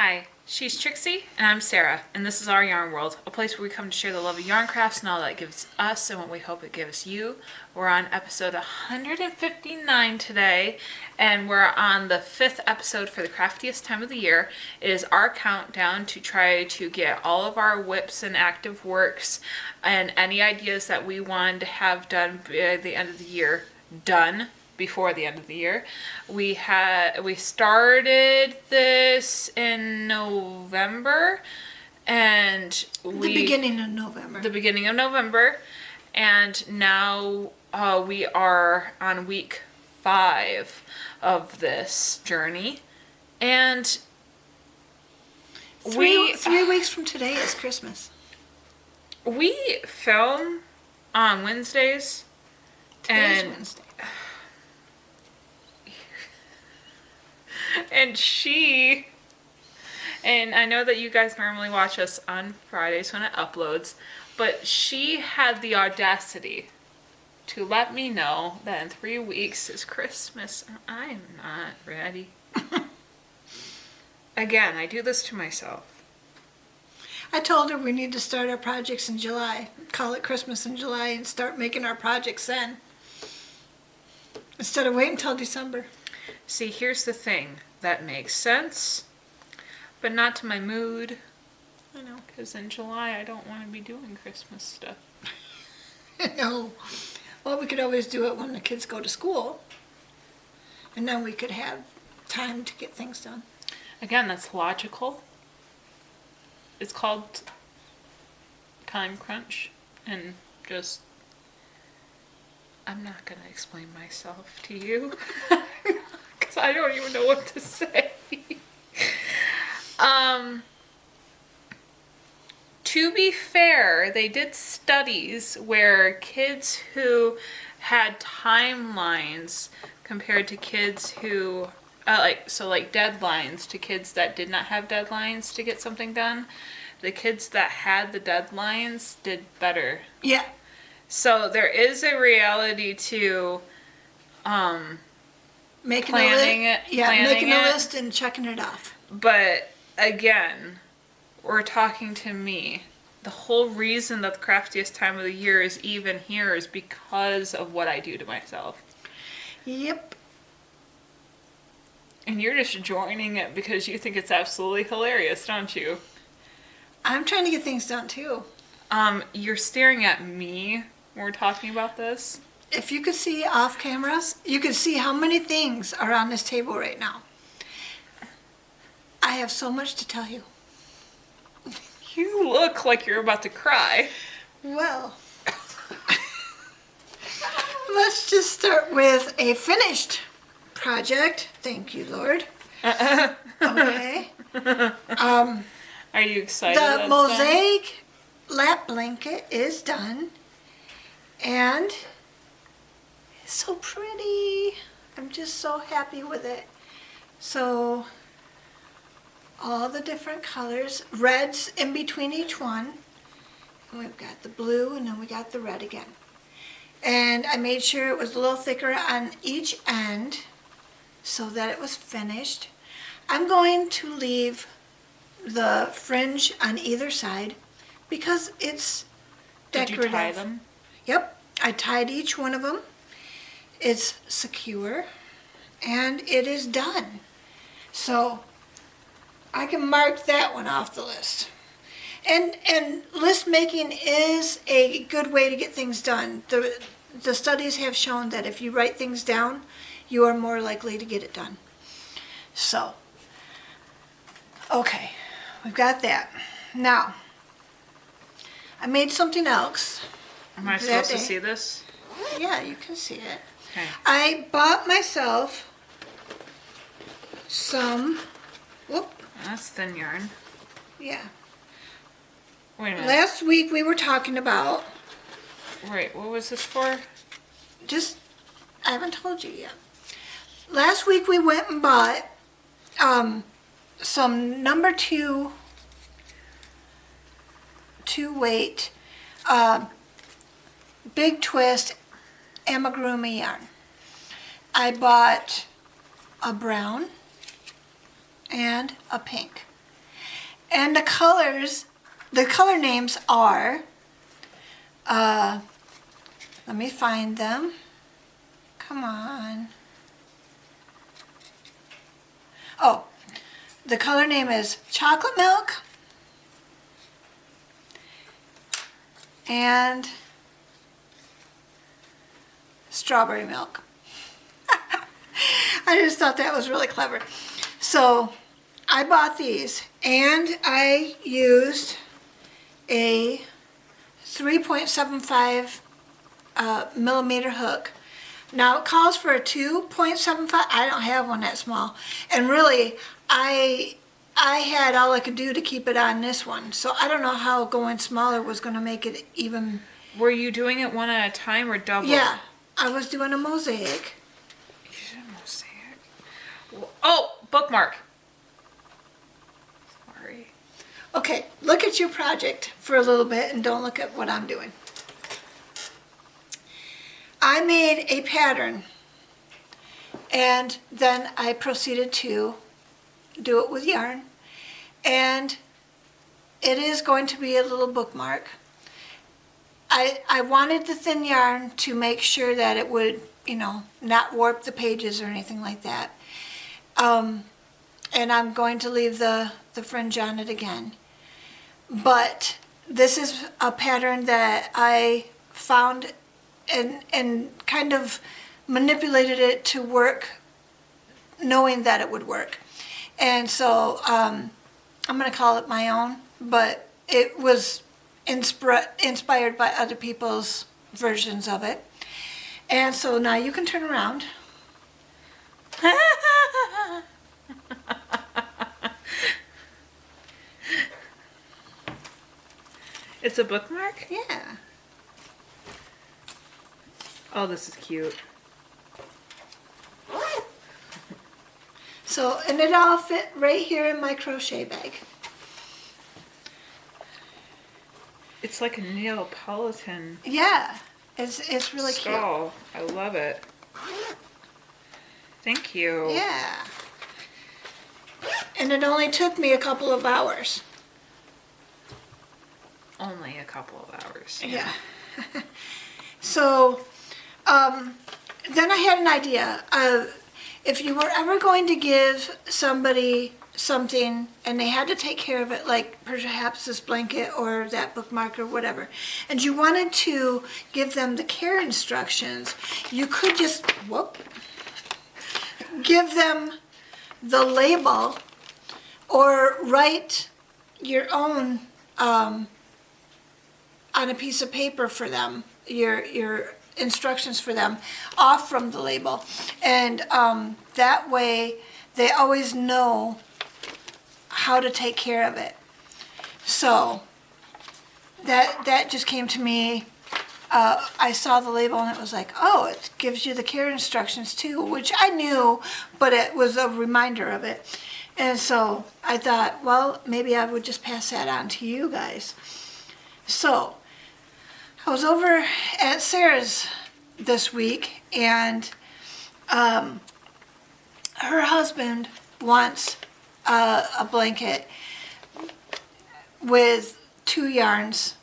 Hi, she's Trixie, and I'm Sarah, and this is Our Yarn World, a place where we come to share the love of yarn crafts and all that it gives us and what we hope it gives you. We're on episode 159 today, and we're on the 5th episode for the craftiest time of the year. It is our countdown to try to get all of our whips and active works and any ideas that we wanted to have done by the end of the year done before the end of the year. We started this in November, and the beginning of November, and now we are on week 5 of this journey, and three weeks from today is Christmas. We film on Wednesdays. Today's Wednesday. And I know that you guys normally watch us on Fridays when it uploads, but she had the audacity to let me know that in 3 weeks is Christmas, and I'm not ready. Again, I do this to myself. I told her we need to start our projects in July, call it Christmas in July, and start making our projects then, instead of waiting until December. See, here's the thing. That makes sense, but not to my mood. I know. Because in July, I don't want to be doing Christmas stuff. No. Well, we could always do it when the kids go to school. And then we could have time to get things done. Again, that's logical. It's called time crunch. And just... I'm not going to explain myself to you. Because I don't even know what to say. To be fair, they did studies where kids who had timelines compared to kids who, like deadlines to kids that did not have deadlines to get something done, the kids that had the deadlines did better. Yeah. So there is a reality to making planning it. Yeah, making a list and checking it off. But again, we're talking to me. The whole reason that the craftiest time of the year is even here is because of what I do to myself. Yep. And you're just joining it because you think it's absolutely hilarious, don't you? I'm trying to get things done too. You're staring at me when we're talking about this. If you could see off cameras, you could see how many things are on this table right now. I have so much to tell you. You look like you're about to cry. Well, let's just start with a finished project. Thank you, Lord. Okay. Are you excited? The mosaic lap blanket is done. And it's so pretty. I'm just so happy with it. So all the different colors, reds in between each one. And we've got the blue and then we got the red again. And I made sure it was a little thicker on each end so that it was finished. I'm going to leave the fringe on either side because it's decorative. Did you tie them? Yep, I tied each one of them. It's secure and it is done. So I can mark that one off the list. And list making is a good way to get things done. The studies have shown that if you write things down, you are more likely to get it done. So, okay, we've got that. Now, I made something else. Am I supposed to see this? Yeah, you can see it. Okay. I bought myself some, That's thin yarn. yeah. Wait a minute. Last week we were talking about, Wait, what was this for? I haven't told you yet. Last week we went and bought some number 2 weight big twist amigurumi yarn. I bought a brown and a pink. And the color names are, let me find them. Come on. Oh, the color name is chocolate milk and strawberry milk. I just thought that was really clever. So I bought these and I used a 3.75 millimeter hook. Now it calls for a 2.75. I don't have one that small. And really, I had all I could do to keep it on this one. So I don't know how going smaller was going to make it even. Were you doing it one at a time or double? Yeah, I was doing a mosaic. You did a mosaic. Oh, bookmark. Sorry. Okay, look at your project for a little bit and don't look at what I'm doing. I made a pattern and then I proceeded to do it with yarn, and it is going to be a little bookmark. I wanted the thin yarn to make sure that it would, not warp the pages or anything like that. And I'm going to leave the fringe on it again. But this is a pattern that I found and kind of manipulated it to work, knowing that it would work. And so I'm going to call it my own, but it was inspired by other people's versions of it. And so now you can turn around. It's a bookmark? Yeah. Oh, this is cute. So, and it all fit right here in my crochet bag. It's like a Neapolitan Yeah, it's really cute. stall. I love it. Thank you. Yeah. And it only took me a couple of hours. Only a couple of hours. Yeah. So, then I had an idea of if you were ever going to give somebody something and they had to take care of it, like perhaps this blanket or that bookmark or whatever, and you wanted to give them the care instructions, you could just, give them the label or write your own on a piece of paper for them, your instructions for them off from the label, and that way they always know how to take care of it. So that just came to me. I saw the label and it was like, oh, it gives you the care instructions too, which I knew, but it was a reminder of it. And so I thought, well, maybe I would just pass that on to you guys. So I was over at Sarah's this week, and her husband wants a blanket with 2 yarns,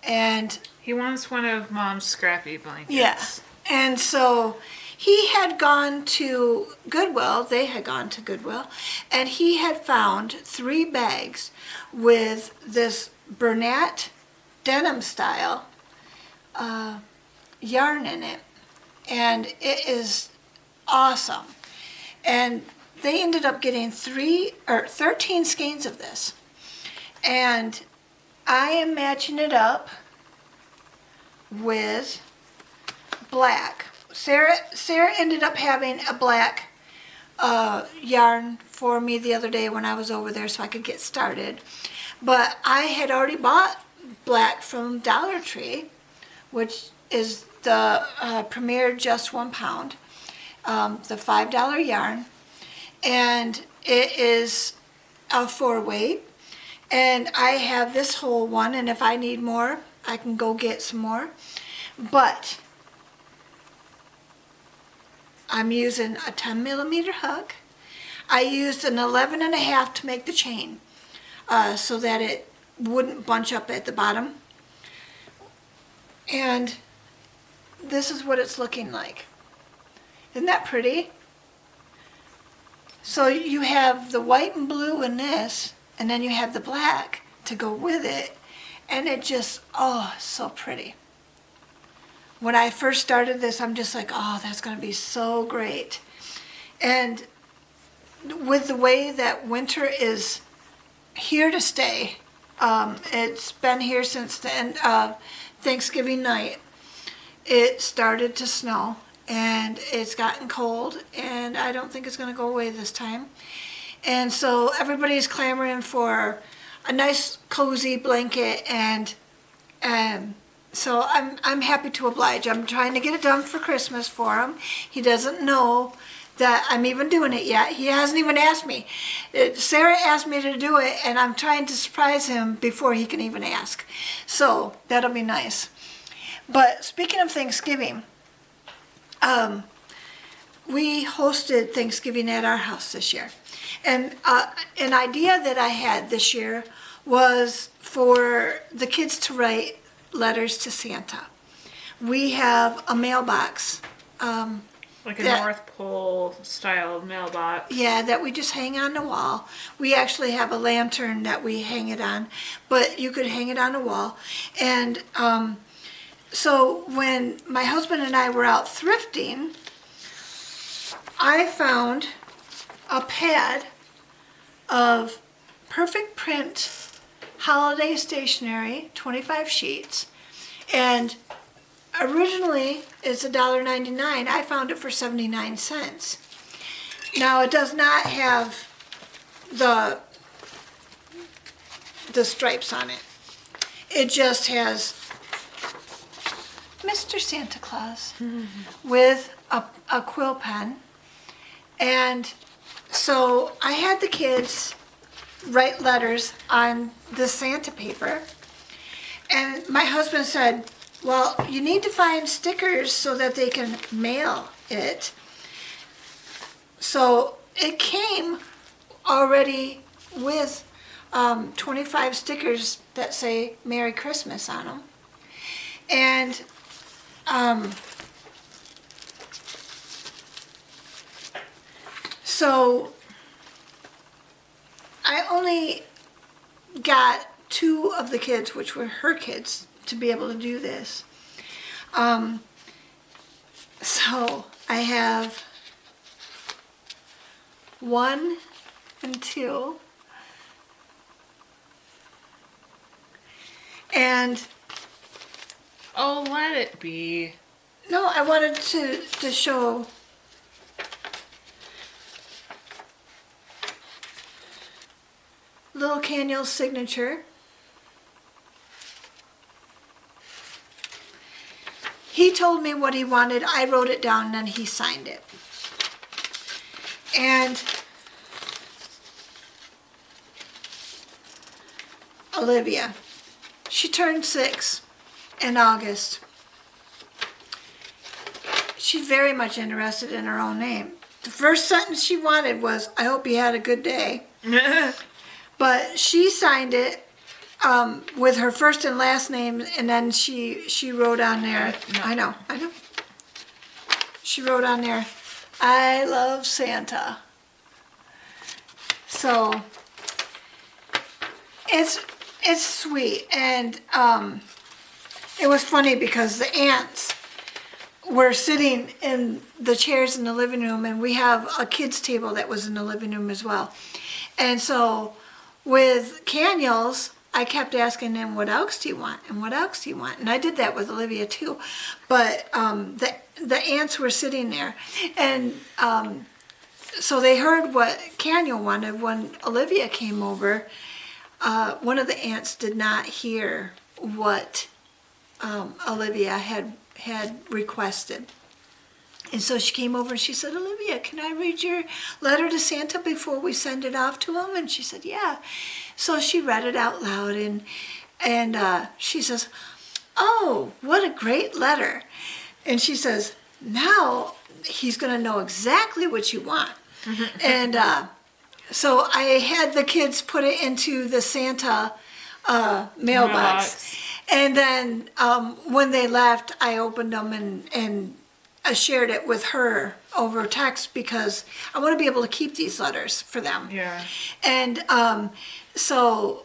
and He wants one of Mom's scrappy blankets. yeah, and so he had gone to Goodwill, they had gone to Goodwill, and he had found 3 bags with this Bernat denim style yarn in it, and it is awesome. And they ended up getting 13 skeins of this, and I am matching it up with black. Sarah ended up having a black yarn for me the other day when I was over there so I could get started, but I had already bought black from Dollar Tree, which is the Premier Just 1 Pound, the $5 yarn, and it is a 4-weight, and I have this whole one, and if I need more I can go get some more, but I'm using a 10 millimeter hook. I used an 11.5 to make the chain. so that it wouldn't bunch up at the bottom. And this is what it's looking like. Isn't that pretty? So you have the white and blue in this, and then you have the black to go with it, and it just, oh, so pretty. When I first started this, I'm just like, oh, that's going to be so great. And with the way that winter is here to stay, it's been here since the end of Thanksgiving night. It started to snow, and it's gotten cold, and I don't think it's going to go away this time. And so everybody's clamoring for a nice cozy blanket, and so I'm happy to oblige. I'm trying to get it done for Christmas for him. He doesn't know that I'm even doing it yet. He hasn't even asked me. Sarah asked me to do it, and I'm trying to surprise him before he can even ask. So that'll be nice. But speaking of Thanksgiving, we hosted Thanksgiving at our house this year. And an idea that I had this year was for the kids to write letters to Santa. We have a mailbox. Like a North Pole style mailbox. Yeah, that we just hang on the wall. We actually have a lantern that we hang it on, but you could hang it on the wall. And so when my husband and I were out thrifting, I found a pad of perfect print holiday stationery, 25 sheets, and originally it's $1.99. I found it for 79 cents. Now it does not have the stripes on it. It just has Mr. Santa Claus with a quill pen. And so I had the kids write letters on the Santa paper. And my husband said, well, you need to find stickers so that they can mail it. So it came already with 25 stickers that say Merry Christmas on them. And so I only got 2 of the kids, which were her kids, to be able to do this. So I have 1 and 2. And oh, let it be. no, I wanted to show little Caniel's signature. He told me what he wanted. I wrote it down, and then he signed it. And Olivia, she turned 6 in August. She's very much interested in her own name. The first sentence she wanted was, I hope you had a good day. But she signed it with her first and last name, and then she wrote on there, No. I know. She wrote on there, I love Santa. So it's sweet, and it was funny because the aunts were sitting in the chairs in the living room, and we have a kids table that was in the living room as well. And so with Caniels, I kept asking them, what else do you want? And what else do you want? And I did that with Olivia too. But the aunts were sitting there. And so they heard what Caniel wanted. When Olivia came over, one of the aunts did not hear what Olivia had requested. And so she came over and she said, Olivia, can I read your letter to Santa before we send it off to him? And she said, yeah. So she read it out loud, and she says, oh, what a great letter. And she says, now he's going to know exactly what you want. And So I had the kids put it into the Santa mailbox. And then when they left, I opened them and I shared it with her over text because I want to be able to keep these letters for them. Yeah. And so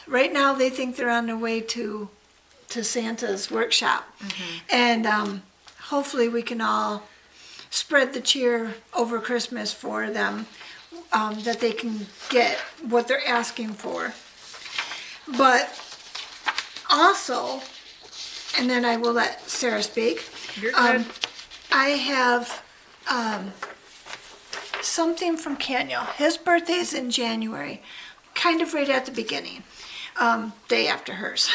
right now they think they're on their way to Santa's workshop. And hopefully we can all spread the cheer over Christmas for them, that they can get what they're asking for. But also, and then I will let Sarah speak. You're good. I have something from Kaniel. His birthday's in January, kind of right at the beginning, day after hers.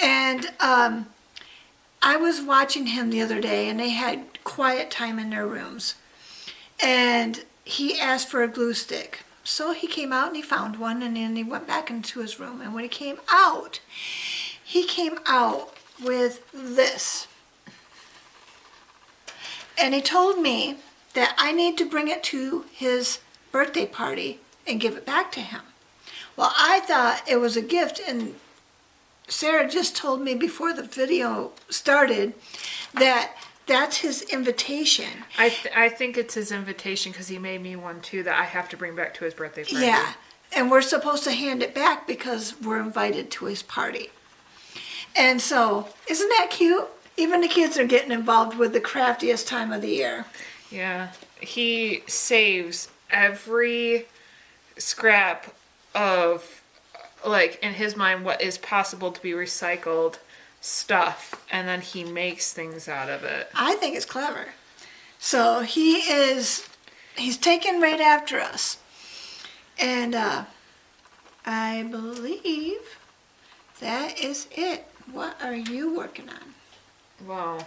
And I was watching him the other day, and they had quiet time in their rooms. And he asked for a glue stick. So he came out and he found one, and then he went back into his room. And when he came out with this. And he told me that I need to bring it to his birthday party and give it back to him. Well, I thought it was a gift, and Sarah just told me before the video started that that's his invitation. I think it's his invitation because he made me one too that I have to bring back to his birthday party. Yeah, and we're supposed to hand it back because we're invited to his party. And so, isn't that cute? Even the kids are getting involved with the craftiest time of the year. Yeah, he saves every scrap of, like, in his mind, what is possible to be recycled stuff, and then he makes things out of it. I think it's clever. So he's taken right after us. And I believe that is it. What are you working on? Wow.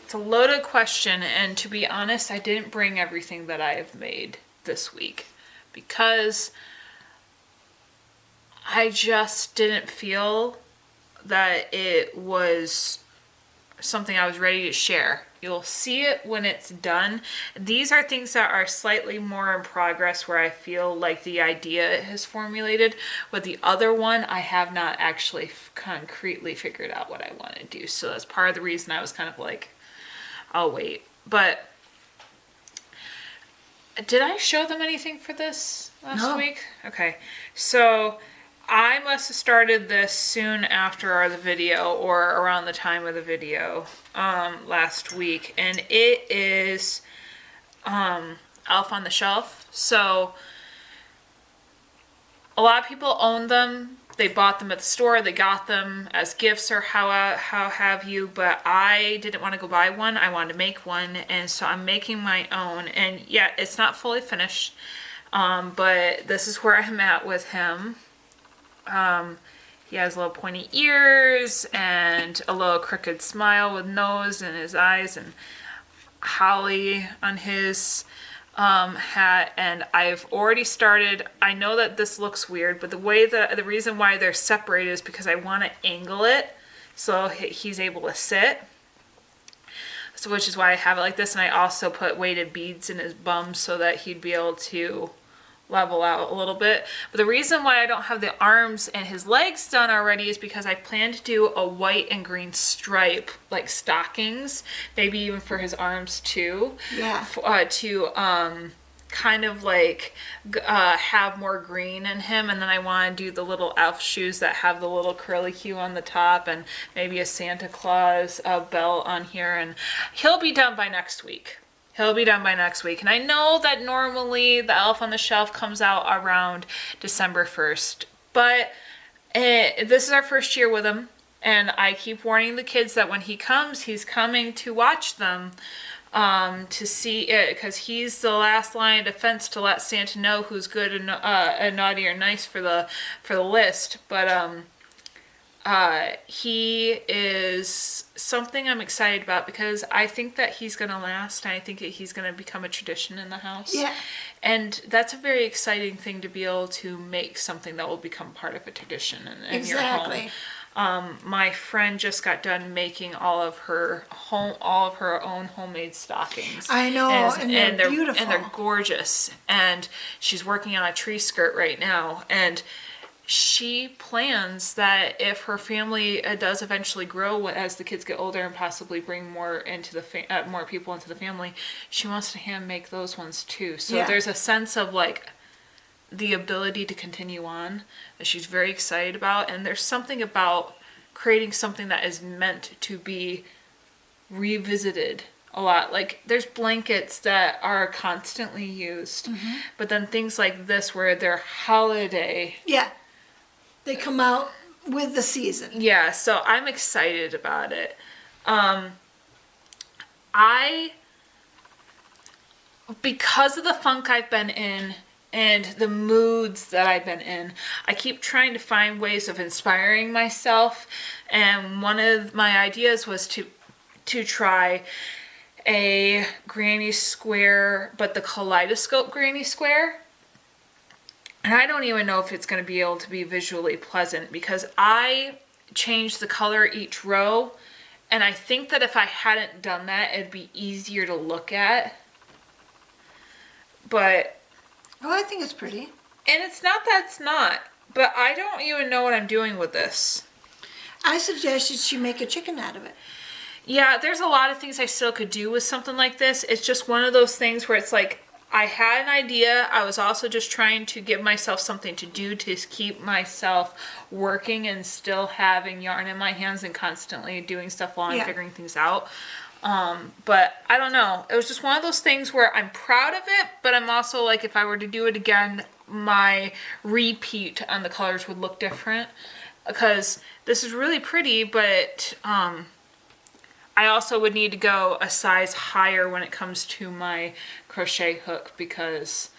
It's a loaded question, and to be honest, I didn't bring everything that I have made this week because I just didn't feel that it was something I was ready to share. You'll see it when it's done. These are things that are slightly more in progress where I feel like the idea is formulated. With the other one, I have not actually concretely figured out what I want to do. So that's part of the reason I was kind of like, I'll wait. But did I show them anything for this last week? Okay. So I must have started this soon after the video or around the time of the video last week. And it is Elf on the Shelf. So a lot of people own them. They bought them at the store. They got them as gifts or how have you. But I didn't want to go buy one. I wanted to make one. And so I'm making my own. And yeah, it's not fully finished. But this is where I'm at with him. He has little pointy ears and a little crooked smile with nose and his eyes and holly on his hat. And I've already started. I know that this looks weird, but the reason why they're separated is because I want to angle it so he's able to sit. So which is why I have it like this. And I also put weighted beads in his bum so that he'd be able to level out a little bit. But the reason why I don't have the arms and his legs done already is because I plan to do a white and green stripe, like stockings, maybe even for his arms too. Yeah. To kind of like have more green in him. And then I want to do the little elf shoes that have the little curly Q on the top and maybe a Santa Claus belt on here. And he'll be done by next week. And I know that normally the Elf on the Shelf comes out around December 1st. But this is our first year with him. And I keep warning the kids that when he comes, he's coming to watch them. To see it. Because he's the last line of defense to let Santa know who's good and naughty or nice for the list. But he is something I'm excited about because I think that he's going to last and I think that he's going to become a tradition in the house. Yeah. And that's a very exciting thing to be able to make something that will become part of a tradition in your home. My friend just got done making all of her own homemade stockings. I know, and they're beautiful. And they're gorgeous. And she's working on a tree skirt right now. And she plans that if her family does eventually grow as the kids get older and possibly bring more into the more people into the family, she wants to hand make those ones too. So there's a sense of like the ability to continue on that she's very excited about. And there's something about creating something that is meant to be revisited a lot. Like there's blankets that are constantly used, but then things like this where they're holiday. Yeah. They come out with the season. Yeah, so I'm excited about it. Because of the funk I've been in and the moods that I've been in, I keep trying to find ways of inspiring myself. And one of my ideas was to try a granny square, but the kaleidoscope granny square. And I don't even know if it's going to be able to be visually pleasant because I changed the color each row. And I think that if I hadn't done that, it'd be easier to look at. But... Oh, I think it's pretty. And it's not that it's not. But I don't even know what I'm doing with this. I suggested you make a chicken out of it. Yeah, there's a lot of things I still could do with something like this. It's just one of those things where it's like, I had an idea. I was also just trying to give myself something to do to keep myself working and still having yarn in my hands and constantly doing stuff while I'm figuring things out. But I don't know. It was just one of those things where I'm proud of it, but I'm also like, if I were to do it again, my repeat on the colors would look different. Because this is really pretty, but I also would need to go a size higher when it comes to my crochet hook because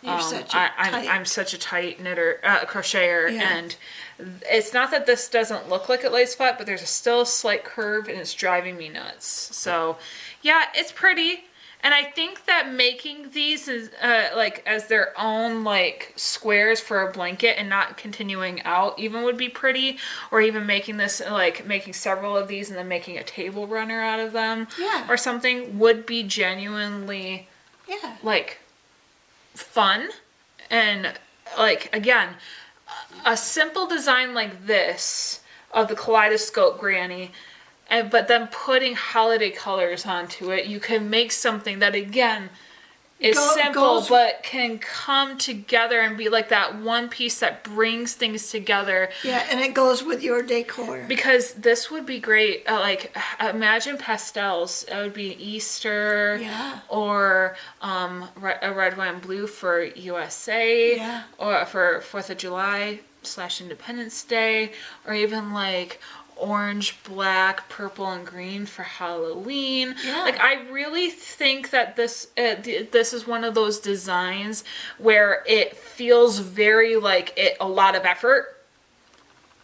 I'm such a tight knitter, crocheter, and it's not that this doesn't look like it lays flat, but there's still a slight curve and it's driving me nuts. So yeah, it's pretty. And I think that making these is like as their own like squares for a blanket and not continuing out even would be pretty, or even making this like making several of these and then making a table runner out of them or something would be genuinely like fun. And like again, a simple design like this of the kaleidoscope granny, but then putting holiday colors onto it, you can make something that again is simple but can come together and be like that one piece that brings things together. Yeah, and it goes with your decor. Because this would be great. Like imagine pastels. It would be Easter, or a red, white, and blue for USA, or for 4th of July / Independence Day, or even like orange, black, purple, and green for Halloween. Like I really think that this is one of those designs where it feels very like a lot of effort,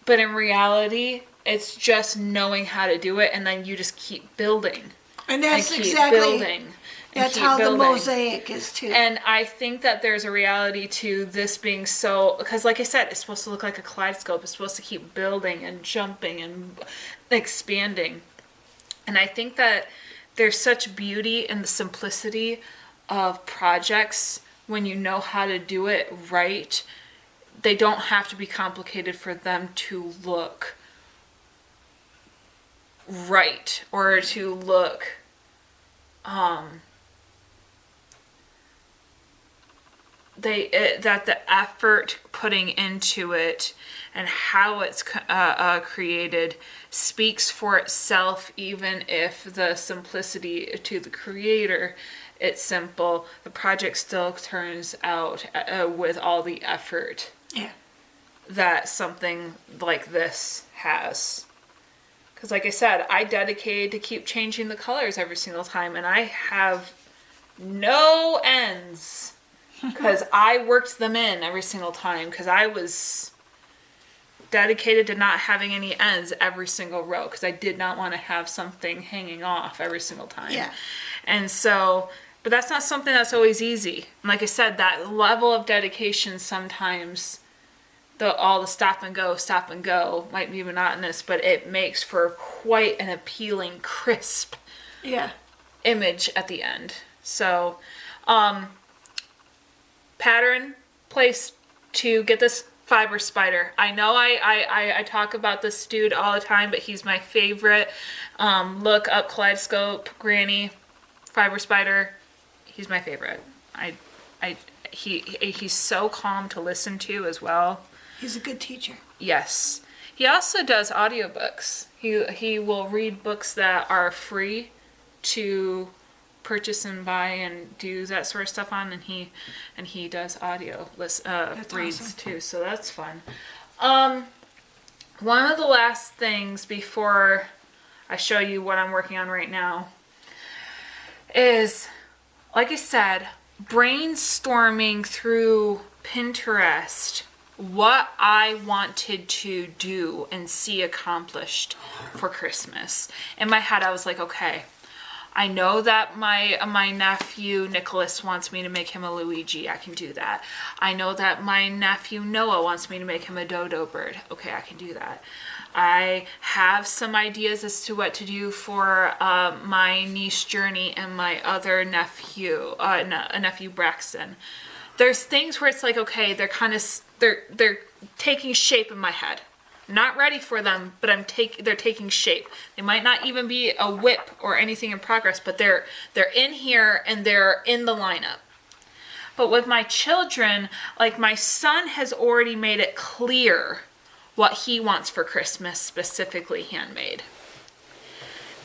but in reality it's just knowing how to do it, and then you just keep building. And that's exactly that's how the mosaic is too. And I think that there's a reality to this being so, because like I said, it's supposed to look like a kaleidoscope. It's supposed to keep building and jumping and expanding. And I think that there's such beauty in the simplicity of projects when you know how to do it right. They don't have to be complicated for them to look right or to look that the effort putting into it and how it's created speaks for itself, even if the simplicity to the creator, it's simple. The project still turns out with all the effort that something like this has. Because like I said, I dedicated to keep changing the colors every single time, and I have no ends. Because I worked them in every single time, because I was dedicated to not having any ends every single row, because I did not want to have something hanging off every single time. And so, but that's not something that's always easy. And like I said, that level of dedication sometimes all the stop and go might be monotonous, but it makes for quite an appealing, crisp image at the end. So, pattern, place to get this fiber spider. I know I talk about this dude all the time, but he's my favorite. Look up Kaleidoscope Granny fiber spider. He's my favorite. He's so calm to listen to as well. He's a good teacher. Yes. He also does audiobooks. He will read books that are free to purchase and buy and do that sort of stuff on, and he does audio reads awesome. Too, so that's fun. One of the last things before I show you what I'm working on right now is, like I said, brainstorming through Pinterest what I wanted to do and see accomplished for Christmas. In my head, I was like, okay, I know that my nephew Nicholas wants me to make him a Luigi. I can do that. I know that my nephew Noah wants me to make him a dodo bird. Okay, I can do that. I have some ideas as to what to do for my niece Journey and my other nephew, nephew Braxton. There's things where it's like, okay, they're taking shape in my head. I'm not ready for them, but they're taking shape. They might not even be a whip or anything in progress, but they're in here and they're in the lineup. But with my children, like my son has already made it clear what he wants for Christmas, specifically handmade.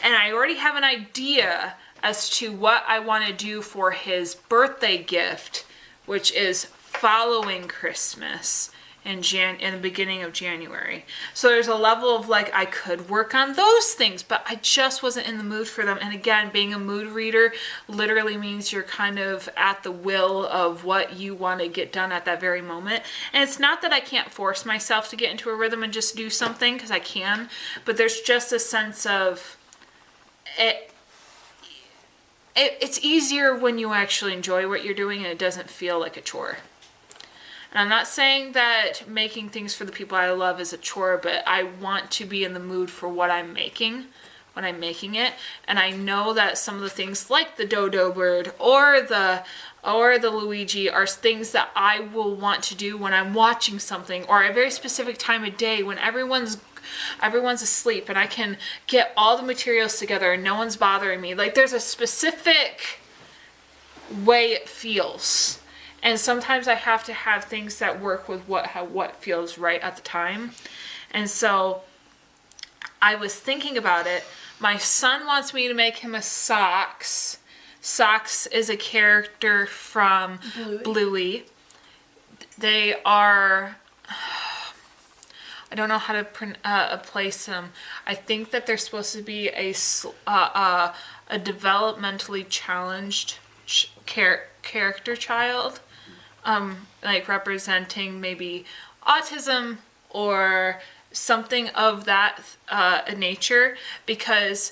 And I already have an idea as to what I want to do for his birthday gift, which is following Christmas in the beginning of January. So there's a level of like, I could work on those things, but I just wasn't in the mood for them. And again, being a mood reader literally means you're kind of at the will of what you want to get done at that very moment. And it's not that I can't force myself to get into a rhythm and just do something, because I can, but there's just a sense of it's easier when you actually enjoy what you're doing and it doesn't feel like a chore. And I'm not saying that making things for the people I love is a chore, but I want to be in the mood for what I'm making when I'm making it. And I know that some of the things like the dodo bird or the Luigi are things that I will want to do when I'm watching something or a very specific time of day when everyone's asleep and I can get all the materials together and no one's bothering me. Like there's a specific way it feels. And sometimes I have to have things that work with what feels right at the time. And so I was thinking about it. My son wants me to make him a Socks. Socks is a character from Bluey. They are, I don't know how to place them. I think that they're supposed to be a developmentally challenged character child. Like representing maybe autism or something of that nature, because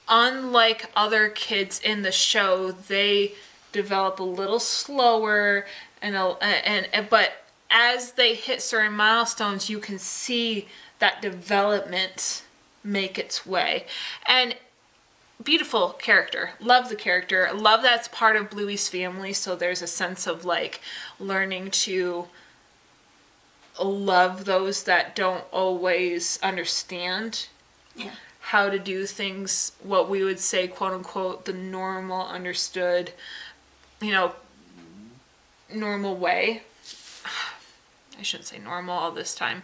unlike other kids in the show, they develop a little slower but as they hit certain milestones, you can see that development make its way. And beautiful character. Love the character. Love that's part of Bluey's family. So there's a sense of like learning to love those that don't always understand how to do things, what we would say, quote unquote, the normal understood, normal way. I shouldn't say normal all this time.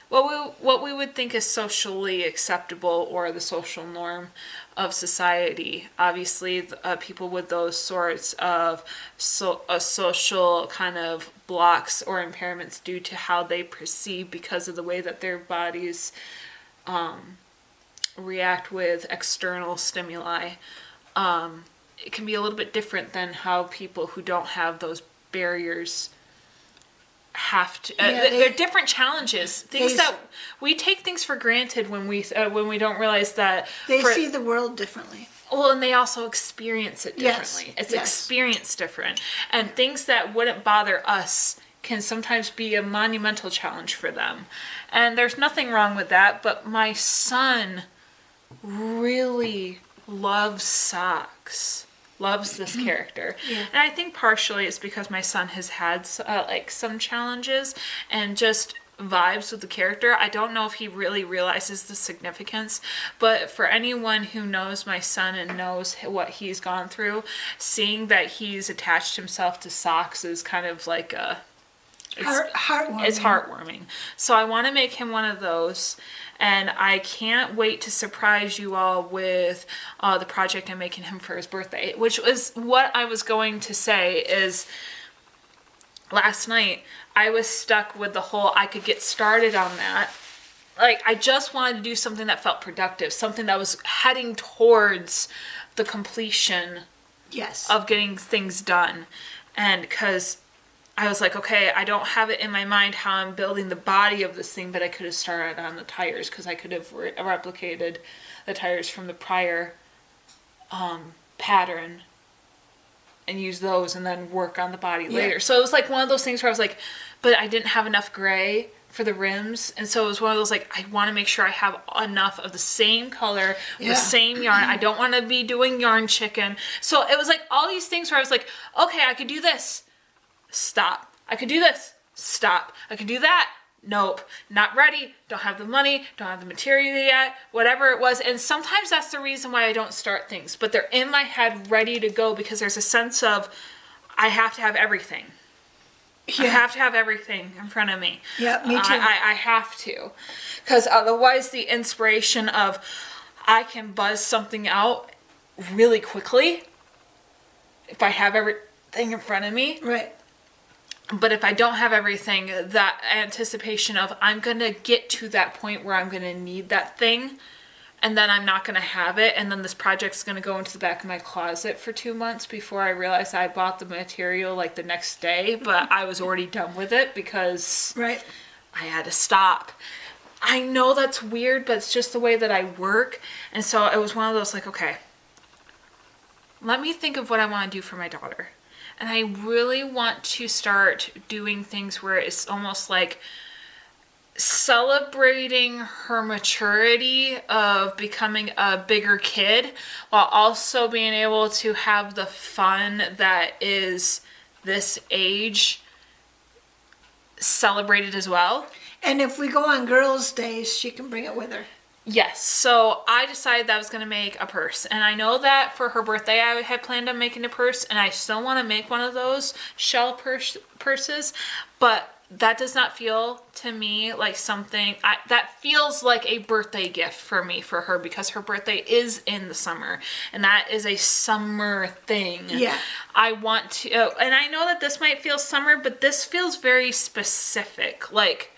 What we would think is socially acceptable or the social norm of society. Obviously, people with those sorts of social kind of blocks or impairments due to how they perceive because of the way that their bodies react with external stimuli. It can be a little bit different than how people who don't have those barriers have to. They're different challenges. Things that we take things for granted when we don't realize that they see the world differently. Well, and they also experience it differently. It's experienced different, and things that wouldn't bother us can sometimes be a monumental challenge for them. And there's nothing wrong with that, but my son really loves socks. Loves this character. Yeah. And I think partially it's because my son has had like some challenges and just vibes with the character. I don't know if he really realizes the significance, but for anyone who knows my son and knows what he's gone through, seeing that he's attached himself to socks is kind of like Heartwarming. it's heartwarming. So I want to make him one of those, and I can't wait to surprise you all with the project I'm making him for his birthday, which was what I was going to say is last night I was stuck with the whole I could get started on that. Like, I just wanted to do something that felt productive, something that was heading towards the completion Yes. of getting things done. And because I was like, okay, I don't have it in my mind how I'm building the body of this thing, but I could have started on the tires because I could have replicated the tires from the prior pattern and use those and then work on the body later. So it was like one of those things where I was like, but I didn't have enough gray for the rims. And so it was one of those like, I want to make sure I have enough of the same color, the same yarn. I don't want to be doing yarn chicken. So it was like all these things where I was like, okay, I could do this. Stop. I could do this. Stop. I could do that. Nope. Not ready. Don't have the money. Don't have the material yet. Whatever it was. And sometimes that's the reason why I don't start things. But they're in my head ready to go because there's a sense of I have to have everything. Yeah. I have to have everything in front of me. Yeah, me too. I have to. Because otherwise the inspiration of I can buzz something out really quickly if I have everything in front of me. Right. But if I don't have everything, that anticipation of I'm going to get to that point where I'm going to need that thing, and then I'm not going to have it, and then this project's going to go into the back of my closet for 2 months before I realize I bought the material like the next day, but I was already done with it because Right. I had to stop. I know that's weird, but it's just the way that I work. And so it was one of those like, okay, let me think of what I want to do for my daughter. And I really want to start doing things where it's almost like celebrating her maturity of becoming a bigger kid while also being able to have the fun that is this age celebrated as well. And if we go on girls' days, she can bring it with her. Yes, so I decided that I was going to make a purse. And I know that for her birthday I had planned on making a purse, and I still want to make one of those shell purses, but that does not feel to me like something, that feels like a birthday gift for me for her because her birthday is in the summer, and that is a summer thing. Yeah. I want to, and I know that this might feel summer, but this feels very specific, like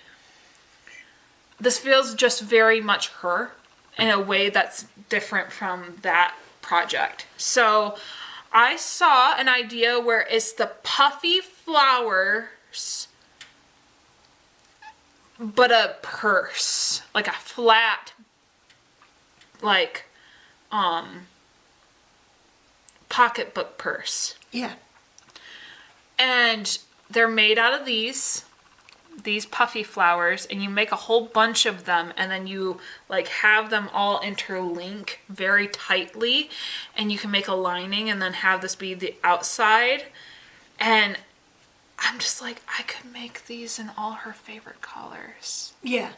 this feels just very much her in a way that's different from that project. So I saw an idea where it's the puffy flowers, but a purse, like a flat, like, pocketbook purse. Yeah. And they're made out of these puffy flowers, and you make a whole bunch of them, and then you like have them all interlink very tightly, and you can make a lining and then have this be the outside. And I'm just like, I could make these in all her favorite colors. Yeah.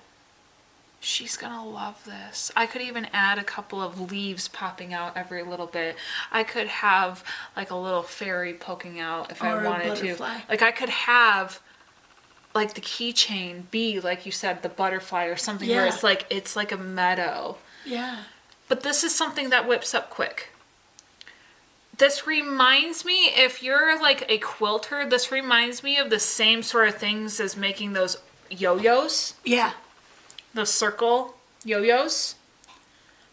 She's gonna love this. I could even add a couple of leaves popping out every little bit. I could have like a little fairy poking out if I wanted to. Like I could have like the keychain be, like you said, the butterfly or something where it's like a meadow. Yeah. But this is something that whips up quick. This reminds me, if you're like a quilter, this reminds me of the same sort of things as making those yo-yos. Yeah. Those circle yo-yos.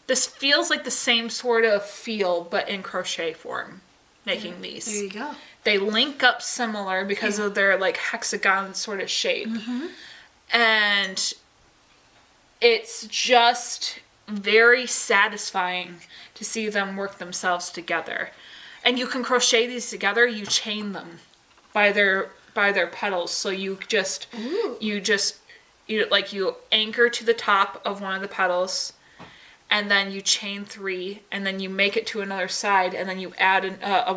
This feels like the same sort of feel, but in crochet form, making these. There you go. They link up similar because of their like hexagon sort of shape. Mm-hmm. And it's just very satisfying to see them work themselves together. And you can crochet these together, you chain them by their by their petals. So you just, Ooh. you anchor to the top of one of the petals, and then you chain 3, and then you make it to another side, and then you add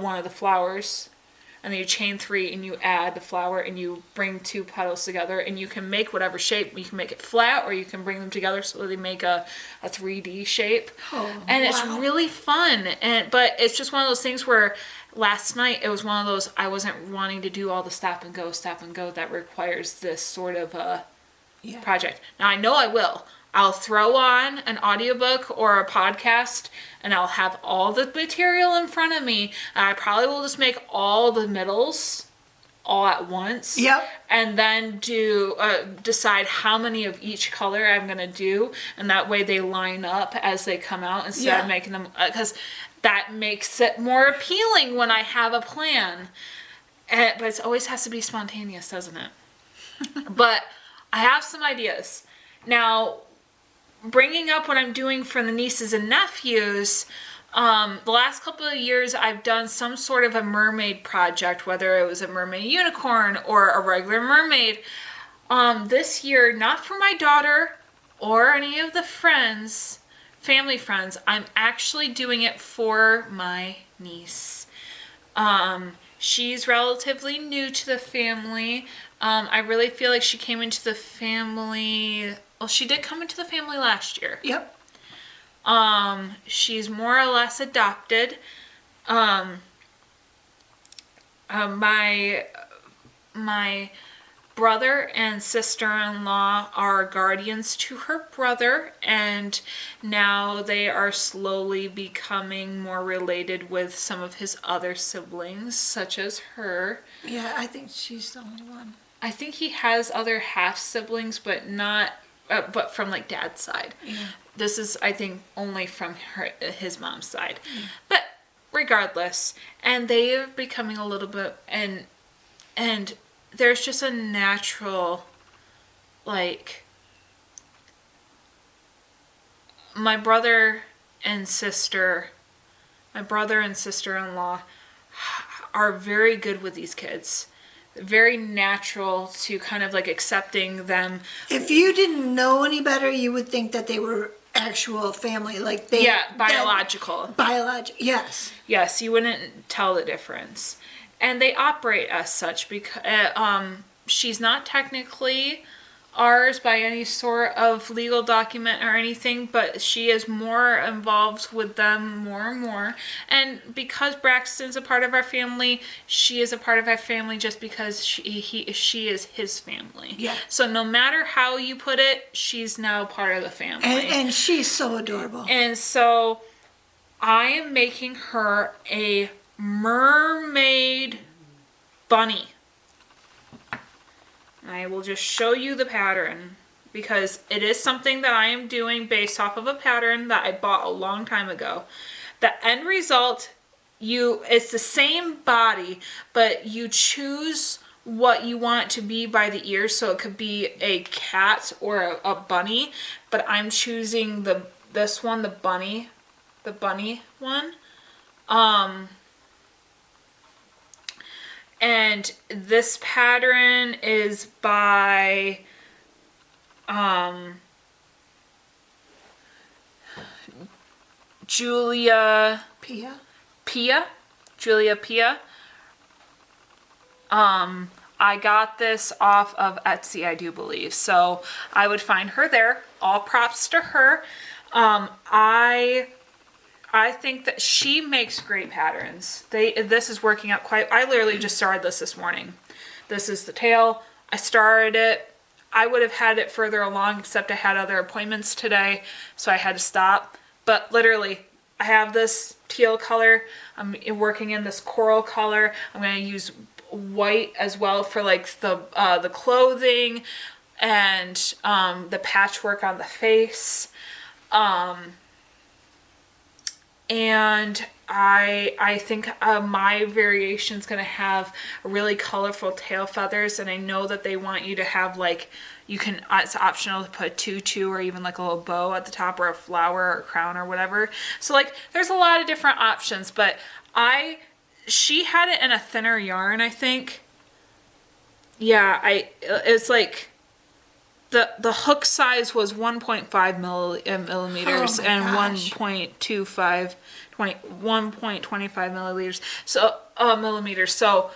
one of the flowers, and then you chain 3, and you add the flower, and you bring 2 petals together, and you can make whatever shape. You can make it flat, or you can bring them together so that they make a 3D shape. Oh, and wow. It's really fun. But it's just one of those things where last night it was one of those, I wasn't wanting to do all the stop and go that requires this sort of project. Now I know I will. I'll throw on an audiobook or a podcast, and I'll have all the material in front of me, and I probably will just make all the middles all at once. Yep. And then decide how many of each color I'm going to do, and that way they line up as they come out instead of making them, because that makes it more appealing when I have a plan. But it always has to be spontaneous, doesn't it? But I have some ideas. Now, bringing up what I'm doing for the nieces and nephews, the last couple of years I've done some sort of a mermaid project, whether it was a mermaid unicorn or a regular mermaid. This year, not for my daughter or any of the family friends, I'm actually doing it for my niece. She's relatively new to the family. I really feel like she came into the family... Well, she did come into the family last year. Yep. She's more or less adopted. My brother and sister-in-law are guardians to her brother, and now they are slowly becoming more related with some of his other siblings, such as her. Yeah, I think she's the only one. I think he has other half-siblings, but not... but from like dad's side. Yeah. This is, I think, only from his mom's side. But regardless, and they are becoming a little bit, and there's just a natural, like, my brother and sister-in-law are very good with these kids. Very natural to kind of like accepting them. If you didn't know any better, you would think that they were actual family, like they. Yeah, biological. Yes. Yes, you wouldn't tell the difference, and they operate as such because she's not technically ours by any sort of legal document or anything, but she is more involved with them more and more. And because Braxton's a part of our family, she is a part of our family just because she is his family. Yeah. So no matter how you put it, she's now part of the family. And she's so adorable. And so I am making her a mermaid bunny. I will just show you the pattern because it is something that I am doing based off of a pattern that I bought a long time ago. The end result, it's the same body, but you choose what you want it to be by the ears. So it could be a cat or a bunny, but I'm choosing this one, the bunny one. And this pattern is by Julia Pia. I got this off of Etsy, I do believe. So I would find her there. All props to her. I think that she makes great patterns. This is working out quite... I literally just started this morning. This is the tail. I started it. I would have had it further along, except I had other appointments today, so I had to stop. But literally, I have this teal color. I'm working in this coral color. I'm going to use white as well for like the clothing and the patchwork on the face. And I think my variation is going to have really colorful tail feathers, and I know that they want you to have like, it's optional to put a tutu or even like a little bow at the top or a flower or crown or whatever. So like there's a lot of different options, but she had it in a thinner yarn, I think. Yeah, it's like the hook size was 1.5 millimeters Oh my and gosh. 1.25 milliliters. So millimeters. So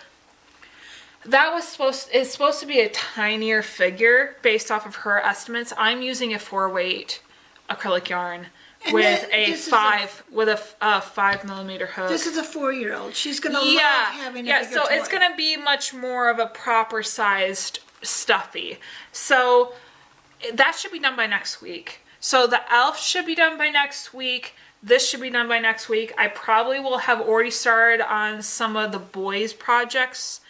that was it's supposed to be a tinier figure based off of her estimates. I'm using a 4-weight acrylic yarn And with then a this is 5 millimeter hook. This is a 4-year-old. She's gonna love Yeah, having a yeah. bigger So toy. it's gonna be much more of a proper sized stuffy. So that should be done by next week. So the elf should be done by next week. This should be done by next week. I probably will have already started on some of the boys' projects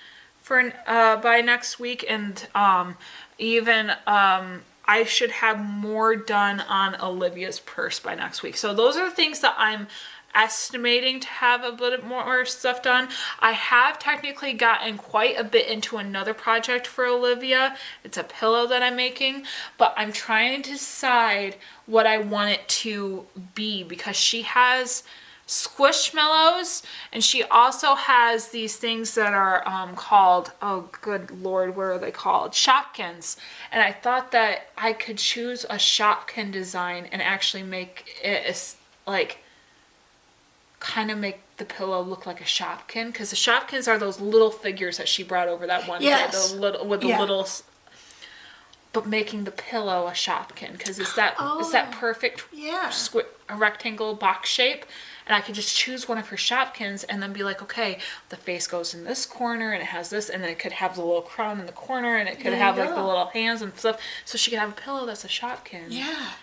for by next week, and even I should have more done on Olivia's purse by next week. So those are the things that I'm estimating to have a bit more stuff done. I have technically gotten quite a bit into another project for Olivia. It's a pillow that I'm making, but I'm trying to decide what I want it to be because she has squishmallows and she also has these things that are called, oh good lord, what are they called? Shopkins. And I thought that I could choose a Shopkin design and actually make it like kind of make the pillow look like a Shopkin, because the Shopkins are those little figures that she brought over that one day, the little with the little, but making the pillow a Shopkin because it's that perfect a rectangle box shape, and I could just choose one of her Shopkins and then be like, okay, the face goes in this corner and it has this, and then it could have the little crown in the corner and it could have like the little hands and stuff, so she could have a pillow that's a Shopkin. Yeah,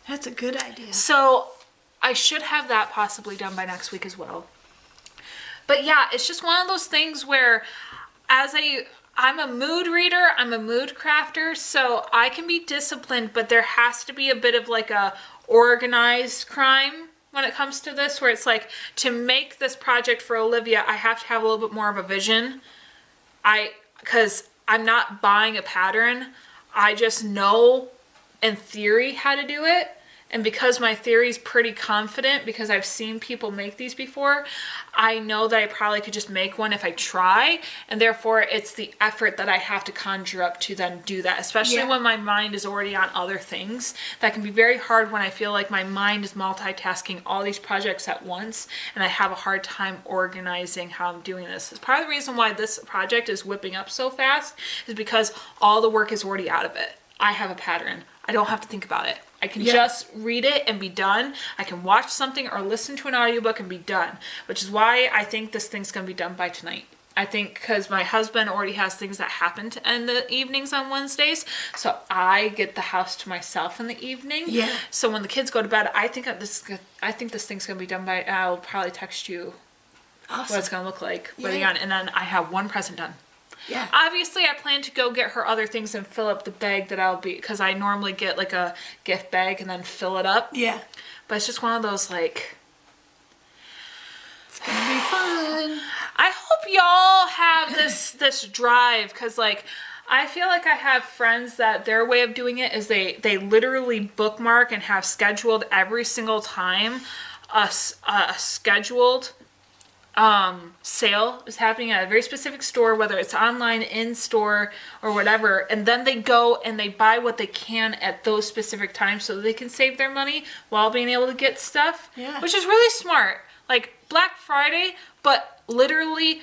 that's a good idea. So I should have that possibly done by next week as well. But yeah, it's just one of those things where I'm a mood reader, I'm a mood crafter, so I can be disciplined, but there has to be a bit of like a organized crime when it comes to this, where it's like, to make this project for Olivia, I have to have a little bit more of a vision. Because I'm not buying a pattern, I just know in theory how to do it. And because my theory is pretty confident, because I've seen people make these before, I know that I probably could just make one if I try. And therefore, it's the effort that I have to conjure up to then do that, especially when my mind is already on other things. That can be very hard when I feel like my mind is multitasking all these projects at once, and I have a hard time organizing how I'm doing this. It's part of the reason why this project is whipping up so fast is because all the work is already out of it. I have a pattern. I don't have to think about it. I can just read it and be done. I can watch something or listen to an audiobook and be done, which is why I think this thing's going to be done by tonight. I think because my husband already has things that happen in the evenings on Wednesdays, so I get the house to myself in the evening. Yeah. So when the kids go to bed, I think this thing's going to be done by, I'll probably text you what it's going to look like by the end, and then I have one present done. Yeah. Obviously, I plan to go get her other things and fill up the bag that because I normally get like a gift bag and then fill it up. Yeah. But it's just one of those like, it's gonna be fun. I hope y'all have this drive, because like, I feel like I have friends that their way of doing it is they literally bookmark and have scheduled every single time a scheduled sale is happening at a very specific store, whether it's online, in store, or whatever, and then they go and they buy what they can at those specific times so they can save their money while being able to get stuff, which is really smart. Like Black Friday, but literally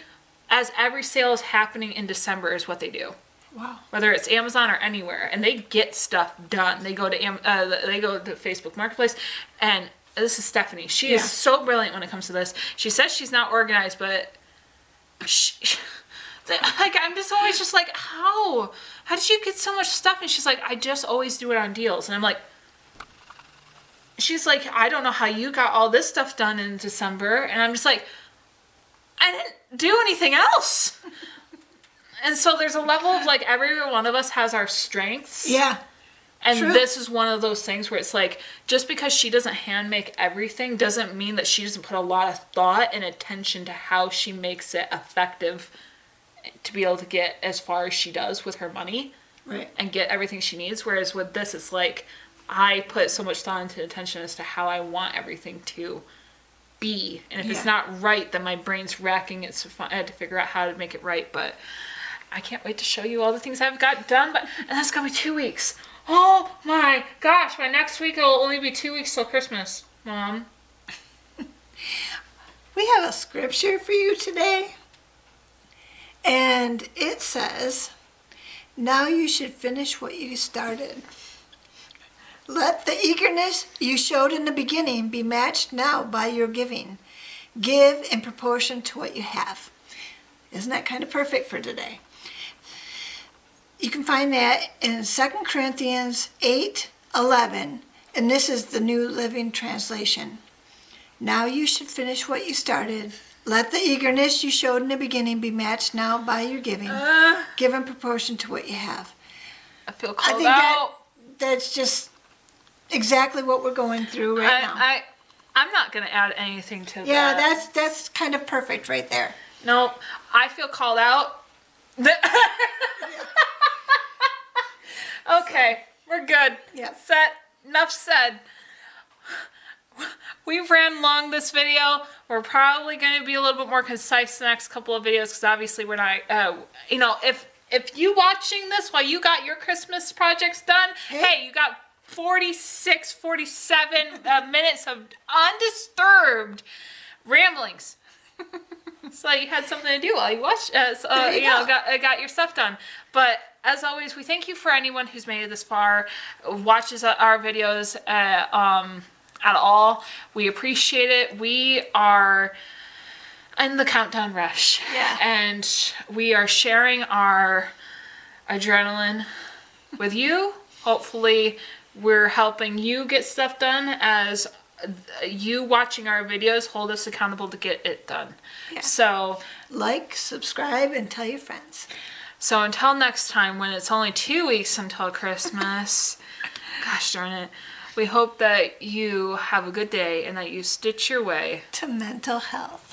as every sale is happening in December is what they do. Wow. Whether it's Amazon or anywhere, and they get stuff done. They go to Facebook Marketplace, and this is Stephanie. She is so brilliant when it comes to this. She says she's not organized, but like, I'm just always just like, how did you get so much stuff? And she's like, I just always do it on deals. And I'm like, she's like, I don't know how you got all this stuff done in December. And I'm just like, I didn't do anything else. And so there's a level of like, every one of us has our strengths. Yeah. And this is one of those things where it's like, just because she doesn't hand make everything doesn't mean that she doesn't put a lot of thought and attention to how she makes it effective to be able to get as far as she does with her money. Right. And get everything she needs. Whereas with this, it's like, I put so much thought into attention as to how I want everything to be. And if it's not right, then my brain's racking it to figure out how to make it right. But I can't wait to show you all the things I've got done, and that's going to be 2 weeks. Oh my gosh, by next week it'll only be 2 weeks till Christmas, Mom. We have a scripture for you today, and it says, now you should finish what you started. Let the eagerness you showed in the beginning be matched now by your giving. Give in proportion to what you have. Isn't that kind of perfect for today? You can find that in 2 Corinthians 8:11, and this is the New Living Translation. Now you should finish what you started. Let the eagerness you showed in the beginning be matched now by your giving. Give in proportion to what you have. I feel called out. That's just exactly what we're going through right now. I'm not going to add anything to that. Yeah, that's kind of perfect right there. No, I feel called out. Okay, we're good. Yeah. Set. Enough said. We've ran long this video. We're probably going to be a little bit more concise the next couple of videos because obviously we're not, if you watching this while you got your Christmas projects done, hey you got 47 minutes of undisturbed ramblings. So you had something to do while you watched, got your stuff done. But as always, we thank you for anyone who's made it this far, watches our videos at all. We appreciate it. We are in the countdown rush. Yeah. And we are sharing our adrenaline with you. Hopefully we're helping you get stuff done as you watching our videos hold us accountable to get it done. Yeah. So like, subscribe, and tell your friends. So until next time, when it's only 2 weeks until Christmas, gosh darn it, we hope that you have a good day and that you stitch your way To mental health.